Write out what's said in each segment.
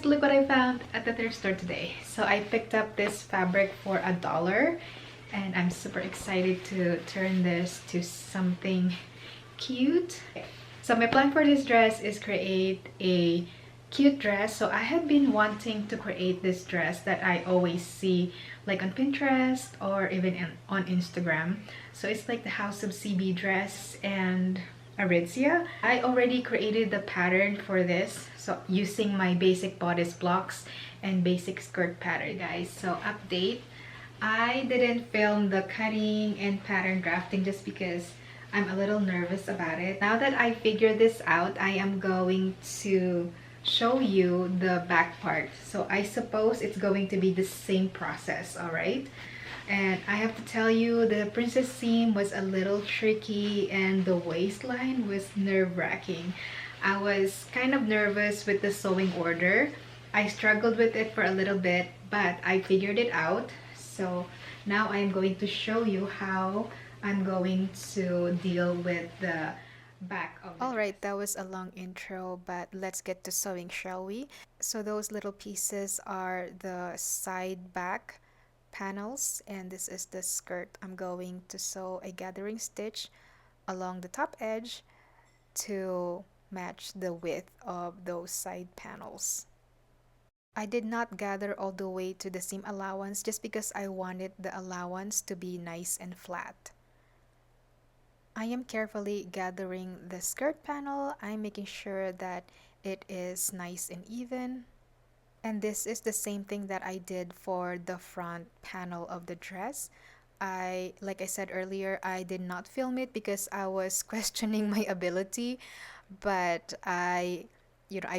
guys, look what I found at the thrift store today. So I picked up this fabric for $1 and I'm super excited to turn this to something cute. So my plan for this dress is create a cute dress. So I have been wanting to create this dress that I always see like on Pinterest or even on Instagram. So it's like the House of CB dress and Aritzia. I already created the pattern for this, so using my basic bodice blocks and basic skirt pattern, guys. So update, I didn't film the cutting and pattern drafting just because I'm a little nervous about it. Now that I figured this out, I am going to show you the back part. So I suppose it's going to be the same process, all right? And I have to tell you, the princess seam was a little tricky and the waistline was nerve-wracking. I was kind of nervous with the sewing order. I struggled with it for a little bit, but I figured it out. So now I'm going to show you how I'm going to deal with the back of the Alright, that was a long intro, but let's get to sewing, shall we? So those little pieces are the side back panels, and this is the skirt. I'm going to sew a gathering stitch along the top edge to match the width of those side panels. I did not gather all the way to the seam allowance just because I wanted the allowance to be nice and flat. I am carefully gathering the skirt panel. I'm making sure that it is nice and even. And this is the same thing that I did for the front panel of the dress. Like I said earlier, I did not film it because I was questioning my ability, but I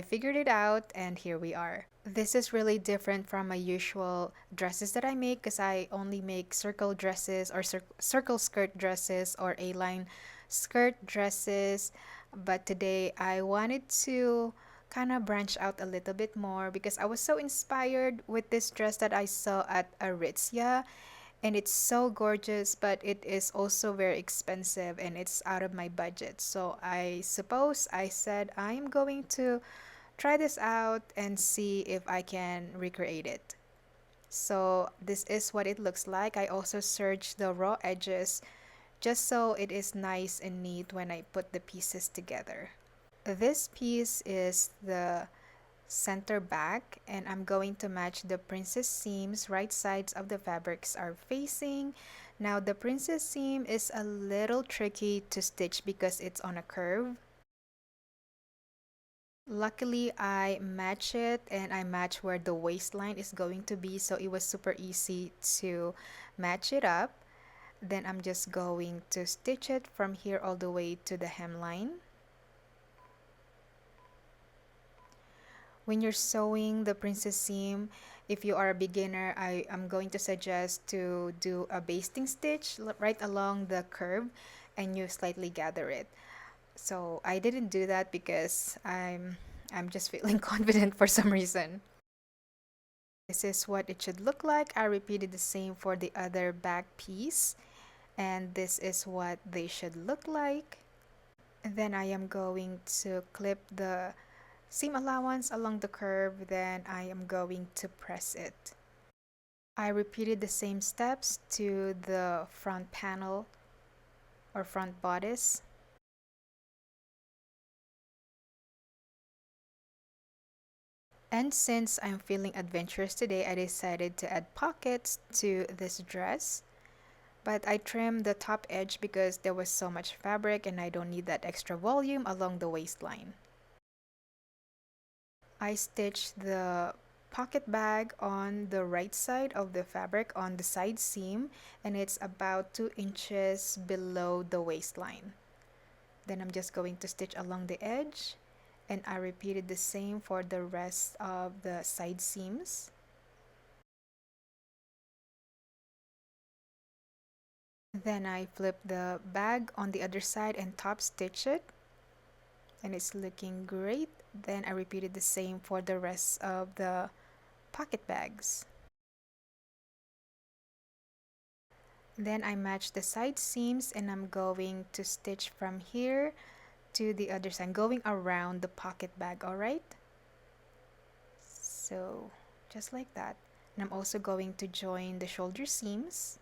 figured it out and here we are. This is really different from my usual dresses that I make because I only make circle dresses or circle skirt dresses or A-line skirt dresses. But today I wanted to kind of branch out a little bit more because I was so inspired with this dress that I saw at Aritzia, and it's so gorgeous, but it is also very expensive and it's out of my budget. So I suppose I said I'm going to try this out and see if I can recreate it. So this is what it looks like. I also serged the raw edges just so it is nice and neat when I put the pieces together. This piece is the center back, and I'm going to match the princess seams. Right sides of the fabrics are facing. Now the princess seam is a little tricky to stitch because it's on a curve. Luckily, I match it and I match where the waistline is going to be, so it was super easy to match it up. Then I'm just going to stitch it from here all the way to the hemline. When you're sewing the princess seam, if you are a beginner, I am going to suggest to do a basting stitch right along the curve and you slightly gather it. So I didn't do that because I'm just feeling confident for some reason. This is what it should look like. I repeated the same for the other back piece, and this is what they should look like. And then I am going to clip the seam allowance along the curve, then I am going to press it. I repeated the same steps to the front panel or front bodice. And since I'm feeling adventurous today, I decided to add pockets to this dress. But I trimmed the top edge because there was so much fabric and I don't need that extra volume along the waistline. I stitched the pocket bag on the right side of the fabric on the side seam, and it's about 2 inches below the waistline. Then I'm just going to stitch along the edge, and I repeated the same for the rest of the side seams. Then I flip the bag on the other side and top stitch it, and it's looking great. Then I repeated the same for the rest of the pocket bags. Then I match the side seams and I'm going to stitch from here to the other side, going around the pocket bag, alright? So just like that. And I'm also going to join the shoulder seams.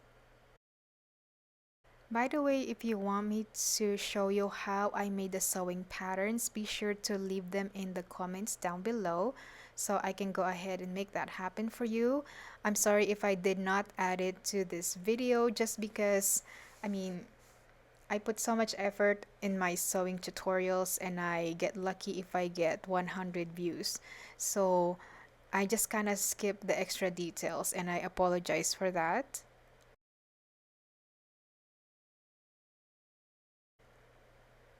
By the way, if you want me to show you how I made the sewing patterns, be sure to leave them in the comments down below so I can go ahead and make that happen for you. I'm sorry if I did not add it to this video just because, I mean, I put so much effort in my sewing tutorials and I get lucky if I get 100 views. So I just kind of skip the extra details and I apologize for that.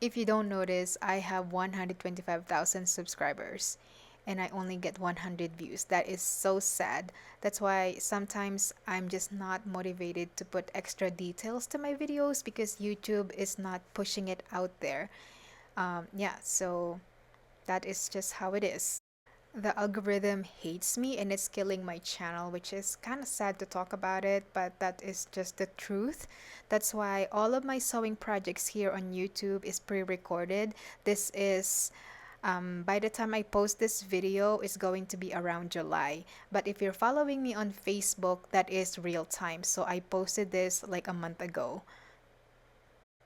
If you don't notice, I have 125,000 subscribers and I only get 100 views. That is so sad. That's why sometimes I'm just not motivated to put extra details to my videos because YouTube is not pushing it out there. Yeah, so that is just how it is. The algorithm hates me and it's killing my channel, which is kind of sad to talk about it, but that is just the truth. That's why all of my sewing projects here on YouTube is pre-recorded. This is by the time I post this video, it's going to be around July. But if you're following me on Facebook, that is real time. So I posted this like a month ago.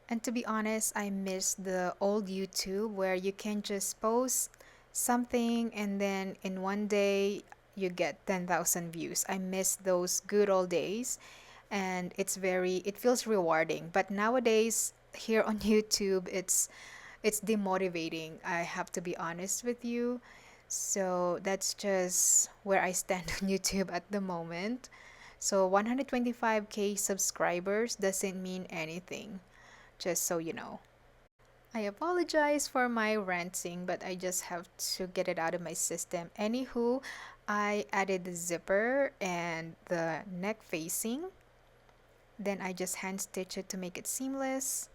And to be honest, I miss the old YouTube where you can just post something and then in one day you get 10,000 views. I miss those good old days and it feels rewarding. But nowadays here on YouTube, it's demotivating. I have to be honest with you. So that's just where I stand on YouTube at the moment. So 125k subscribers doesn't mean anything, just so you know. I apologize for my ranting, but I just have to get it out of my system. Anywho, I added the zipper and the neck facing. Then I just hand stitch it to make it seamless.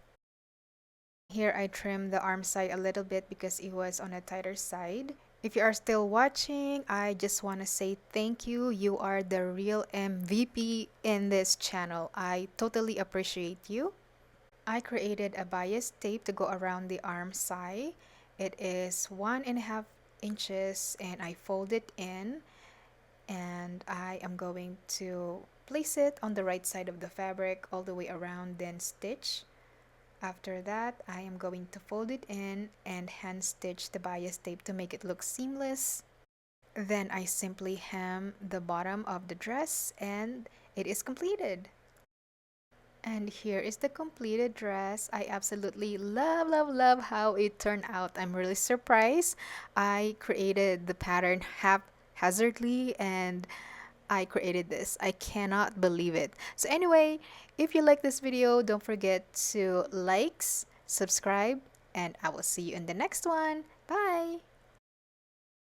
Here I trimmed the arm side a little bit because it was on a tighter side. If you are still watching, I just want to say thank you. You are the real MVP in this channel. I totally appreciate you. I created a bias tape to go around the arm side. It is 1.5 inches and I fold it in and I am going to place it on the right side of the fabric all the way around, then stitch. After that, I am going to fold it in and hand stitch the bias tape to make it look seamless. Then I simply hem the bottom of the dress and it is completed. And here is the completed dress. I absolutely love, love, love how it turned out. I'm really surprised. I created the pattern haphazardly and I created this. I cannot believe it. So anyway, if you like this video, don't forget to like, subscribe, and I will see you in the next one. Bye!